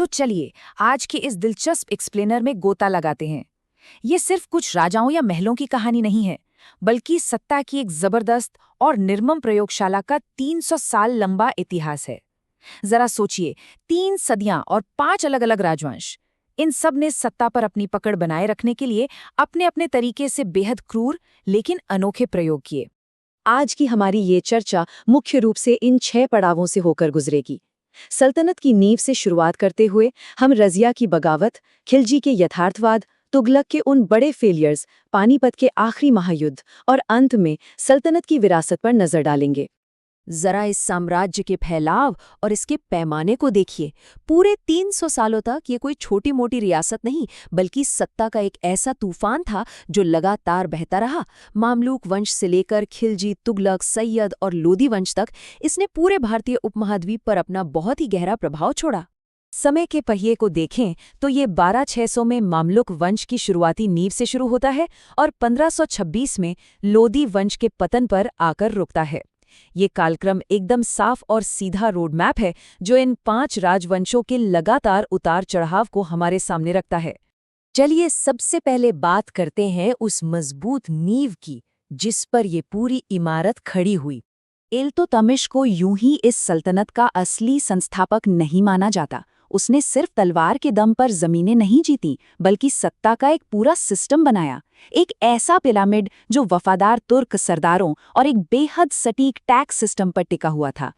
तो चलिए आज के इस दिलचस्प एक्सप्लेनर में गोता लगाते हैं। ये सिर्फ कुछ राजाओं या महलों की कहानी नहीं है, बल्कि सत्ता की एक जबरदस्त और निर्मम प्रयोगशाला का 300 साल लंबा इतिहास है। जरा सोचिए, 3 सदियां और 5 अलग-अलग राजवंश, इन सब ने सत्ता पर अपनी पकड़ बनाए रखने के लिए अपने अपने तरीके से बेहद क्रूर लेकिन अनोखे प्रयोग किए। आज की हमारी ये चर्चा मुख्य रूप से इन 6 पड़ावों से होकर गुजरेगी। सल्तनत की नींव से शुरुआत करते हुए हम रजिया की बगावत, खिलजी के यथार्थवाद, तुगलक के उन बड़े फेलियर्स, पानीपत के आखिरी महायुद्ध और अंत में सल्तनत की विरासत पर नजर डालेंगे। जरा इस साम्राज्य के फैलाव और इसके पैमाने को देखिए। पूरे 300 सालों तक ये कोई छोटी मोटी रियासत नहीं, बल्कि सत्ता का एक ऐसा तूफान था जो लगातार बहता रहा। मामलूक वंश से लेकर खिलजी, तुगलक, सैयद और लोदी वंश तक इसने पूरे भारतीय उपमहाद्वीप पर अपना बहुत ही गहरा प्रभाव छोड़ा। समय के पहिए को देखें तो ये 1200 में मामलुक वंश की शुरुआती नींव से शुरू होता है और 1526 में लोदी वंश के पतन पर आकर रुकता है। ये कालक्रम एकदम साफ और सीधा रोड मैप है जो इन 5 राजवंशों के लगातार उतार चढ़ाव को हमारे सामने रखता है। चलिए सबसे पहले बात करते हैं उस मजबूत नींव की जिस पर ये पूरी इमारत खड़ी हुई। इल्तुतमिश को यूं ही इस सल्तनत का असली संस्थापक नहीं माना जाता। उसने सिर्फ तलवार के दम पर जमीनें नहीं जीती, बल्कि सत्ता का एक पूरा सिस्टम बनाया। एक ऐसा पिरामिड जो वफादार तुर्क सरदारों और एक बेहद सटीक टैक्स सिस्टम पर टिका हुआ था।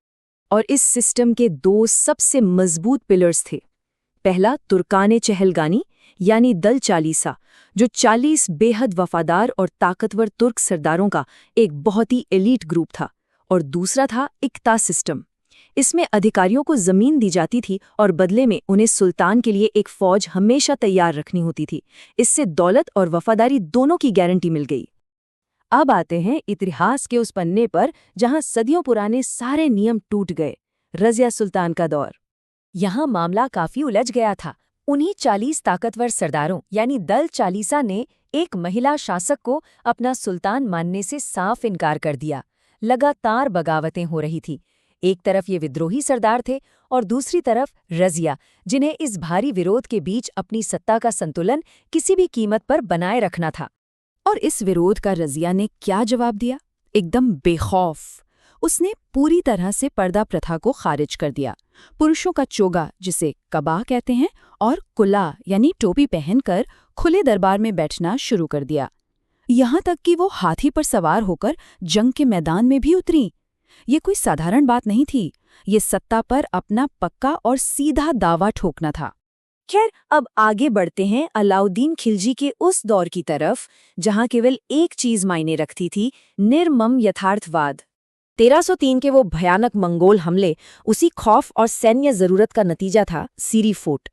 और इस सिस्टम के 2 सबसे मजबूत पिलर्स थे। पहला तुर्काने चहलगानी यानी दल चालीसा, जो 40 बेहद वफादार और ताकतवर तुर्क सरदारों का एक बहुत ही एलीट ग्रुप था। और दूसरा था इक्ता सिस्टम। इसमें अधिकारियों को जमीन दी जाती थी और बदले में उन्हें सुल्तान के लिए एक फौज हमेशा तैयार रखनी होती थी। इससे दौलत और वफादारी दोनों की गारंटी मिल गई। अब आते हैं इतिहास के उस पन्ने पर जहां सदियों पुराने सारे नियम टूट गए, रजिया सुल्तान का दौर। यहाँ मामला काफी उलझ गया था। उन्हीं 40 ताकतवर सरदारों यानी दल चालीसा ने एक महिला शासक को अपना सुल्तान मानने से साफ इनकार कर दिया। लगातार बगावतें हो रही थी। एक तरफ ये विद्रोही सरदार थे और दूसरी तरफ रजिया, जिन्हें इस भारी विरोध के बीच अपनी सत्ता का संतुलन किसी भी कीमत पर बनाए रखना था। और इस विरोध का रजिया ने क्या जवाब दिया? एकदम बेखौफ। उसने पूरी तरह से पर्दा प्रथा को खारिज कर दिया। पुरुषों का चोगा, जिसे कबा कहते हैं, और कुला यानी टोपी पहनकर खुले दरबार में बैठना शुरू कर दिया। यहाँ तक कि वो हाथी पर सवार होकर जंग के मैदान में भी उतरी। ये कोई साधारण बात नहीं थी। ये सत्ता पर अपना पक्का और सीधा दावा ठोकना था। खैर, अब आगे बढ़ते हैं अलाउद्दीन खिलजी के उस दौर की तरफ जहां केवल एक चीज मायने रखती थी, निर्मम यथार्थवाद। 1303 के वो भयानक मंगोल हमले उसी खौफ और सैन्य जरूरत का नतीजा था। सीरी फोर्ट।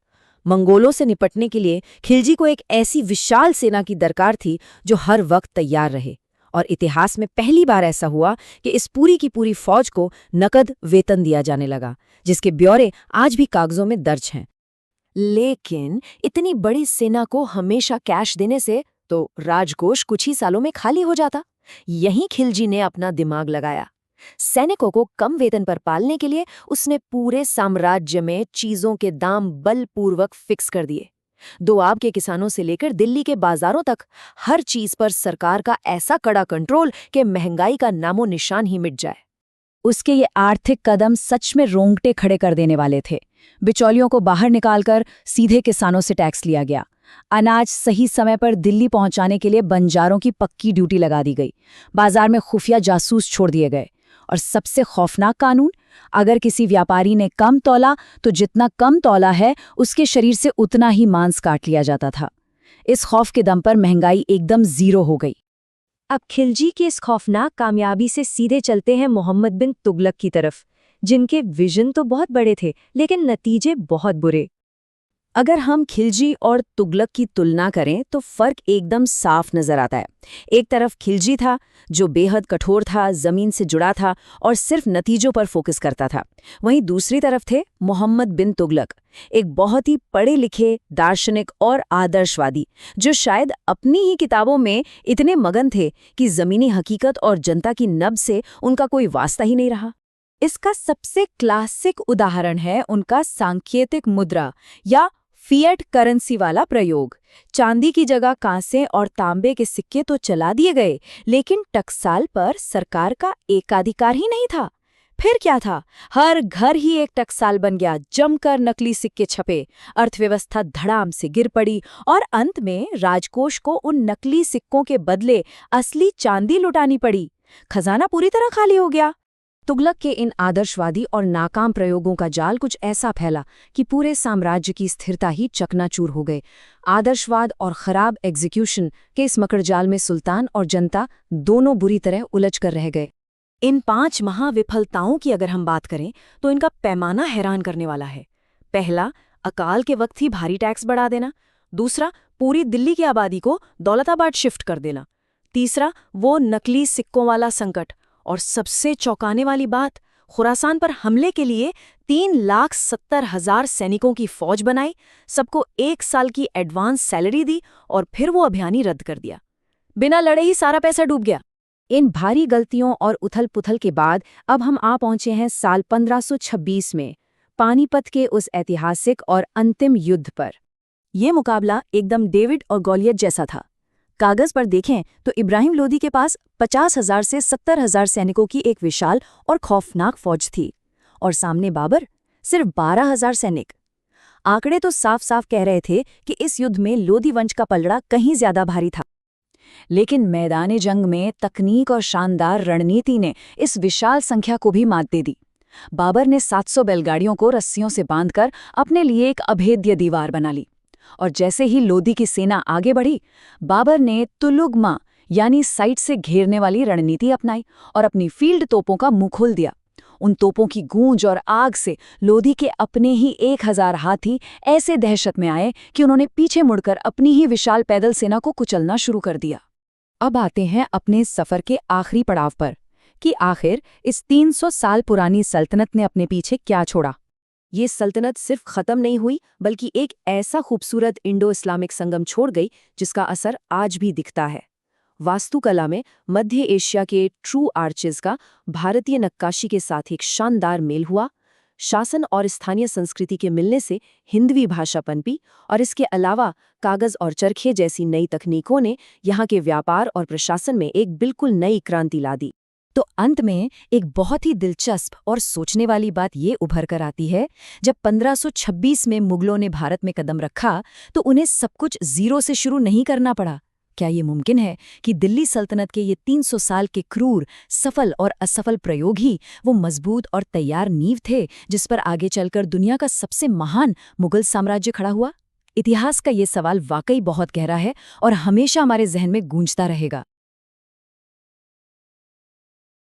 मंगोलों से निपटने के लिए खिलजी को एक ऐसी विशाल सेना की दरकार थी जो हर वक्त तैयार रहे। और इतिहास में पहली बार ऐसा हुआ कि इस पूरी की पूरी फौज को नकद वेतन दिया जाने लगा, जिसके ब्यौरे आज भी कागजों में दर्ज हैं। लेकिन इतनी बड़ी सेना को हमेशा कैश देने से तो राजकोष कुछ ही सालों में खाली हो जाता। यहीं खिलजी ने अपना दिमाग लगाया। सैनिकों को कम वेतन पर पालने के लिए उसने पूरे साम्राज्य में चीजों के दाम बलपूर्वक फिक्स कर दिए। दोआब के किसानों से लेकर दिल्ली के बाजारों तक हर चीज पर सरकार का ऐसा कड़ा कंट्रोल कि महंगाई का नामो निशान ही मिट जाए। उसके ये आर्थिक कदम सच में रोंगटे खड़े कर देने वाले थे। बिचौलियों को बाहर निकालकर सीधे किसानों से टैक्स लिया गया। अनाज सही समय पर दिल्ली पहुंचाने के लिए बंजारों की पक्की ड्यूटी लगा दी गई। बाजार में खुफिया जासूस छोड़ दिए गए। और सबसे खौफनाक कानून, अगर किसी व्यापारी ने कम तौला तो जितना कम तौला है उसके शरीर से उतना ही मांस काट लिया जाता था। इस खौफ के दम पर महंगाई एकदम 0 हो गई। अब खिलजी की इस खौफनाक कामयाबी से सीधे चलते हैं मोहम्मद बिन तुगलक की तरफ, जिनके विजन तो बहुत बड़े थे लेकिन नतीजे बहुत बुरे। अगर हम खिलजी और तुगलक की तुलना करें तो फर्क एकदम साफ नजर आता है। एक तरफ खिलजी था जो बेहद कठोर था, जमीन से जुड़ा था और सिर्फ नतीजों पर फोकस करता था। वहीं दूसरी तरफ थे मोहम्मद बिन तुगलक, एक बहुत ही पढ़े लिखे दार्शनिक और आदर्शवादी, जो शायद अपनी ही किताबों में इतने मगन थे कि जमीनी हकीकत और जनता की नब्ज से उनका कोई वास्ता ही नहीं रहा। इसका सबसे क्लासिक उदाहरण है उनका सांकेतिक मुद्रा या फिएट करेंसी वाला प्रयोग। चांदी की जगह कांसे और तांबे के सिक्के तो चला दिए गए, लेकिन टकसाल पर सरकार का एकाधिकार ही नहीं था। फिर क्या था? हर घर ही एक टकसाल बन गया, जमकर नकली सिक्के छपे, अर्थव्यवस्था धड़ाम से गिर पड़ी और अंत में राजकोष को उन नकली सिक्कों के बदले असली चांदी लुटानी पड़ी। खजाना पूरी तरह खाली हो गया। तुगलक के इन आदर्शवादी और नाकाम प्रयोगों का जाल कुछ ऐसा फैला कि पूरे साम्राज्य की स्थिरता ही चकनाचूर हो गए। आदर्शवाद और खराब एग्जीक्यूशन के इस मकड़जाल में सुल्तान और जनता दोनों बुरी तरह उलझ कर रह गए। इन 5 महाविफलताओं की अगर हम बात करें तो इनका पैमाना हैरान करने वाला है। पहला, अकाल के वक्त ही भारी टैक्स बढ़ा देना। दूसरा, पूरी दिल्ली की आबादी को दौलताबाद शिफ्ट कर देना। तीसरा, वो नकली सिक्कों वाला संकट। और सबसे चौंकाने वाली बात, खुरासान पर हमले के लिए 3,70,000 सैनिकों की फौज बनाई, सबको 1 साल की एडवांस सैलरी दी और फिर वो अभियान ही रद्द कर दिया। बिना लड़े ही सारा पैसा डूब गया। इन भारी गलतियों और उथल-पुथल के बाद अब हम आ पहुंचे हैं साल 1526 में, पानीपत के उस ऐतिहासिक और अंतिम युद्ध पर। ये मुकाबला एकदम डेविड और गॉलियत जैसा था। कागज पर देखें तो इब्राहिम लोदी के पास 50,000 से 70,000 सैनिकों की एक विशाल और खौफनाक फौज थी, और सामने बाबर सिर्फ 12,000 सैनिक। आंकड़े तो साफ साफ कह रहे थे कि इस युद्ध में लोदी वंश का पलड़ा कहीं ज्यादा भारी था। लेकिन मैदान जंग में तकनीक और शानदार रणनीति ने इस विशाल संख्या को भी मात दे दी। बाबर ने 700 बैलगाड़ियों को रस्सियों से बांधकर अपने लिए एक अभेद्य दीवार बना ली, और जैसे ही लोदी की सेना आगे बढ़ी, बाबर ने तुलुगमा यानी साइड से घेरने वाली रणनीति अपनाई और अपनी फील्ड तोपों का मुंह खोल दिया। उन तोपों की गूंज और आग से लोदी के अपने ही 1,000 हाथी ऐसे दहशत में आए कि उन्होंने पीछे मुड़कर अपनी ही विशाल पैदल सेना को कुचलना शुरू कर दिया। अब आते हैं अपने सफर के आखिरी पड़ाव पर कि आखिर इस 300 साल पुरानी सल्तनत ने अपने पीछे क्या छोड़ा। ये सल्तनत सिर्फ खत्म नहीं हुई, बल्कि एक ऐसा खूबसूरत इंडो इस्लामिक संगम छोड़ गई जिसका असर आज भी दिखता है। वास्तुकला में मध्य एशिया के ट्रू आर्चेस का भारतीय नक्काशी के साथ एक शानदार मेल हुआ। शासन और स्थानीय संस्कृति के मिलने से हिंदवी भाषा पनपी, और इसके अलावा कागज और चरखे जैसी नई तकनीकों ने यहाँ के व्यापार और प्रशासन में एक बिल्कुल नई क्रांति ला दी। तो अंत में एक बहुत ही दिलचस्प और सोचने वाली बात ये उभर कर आती है, जब 1526 में मुगलों ने भारत में कदम रखा तो उन्हें सब कुछ जीरो से शुरू नहीं करना पड़ा। क्या ये मुमकिन है कि दिल्ली सल्तनत के ये 300 साल के क्रूर, सफल और असफल प्रयोग ही वो मजबूत और तैयार नींव थे जिस पर आगे चलकर दुनिया का सबसे महान मुगल साम्राज्य खड़ा हुआ? इतिहास का ये सवाल वाकई बहुत गहरा है और हमेशा हमारे जहन में गूंजता रहेगा।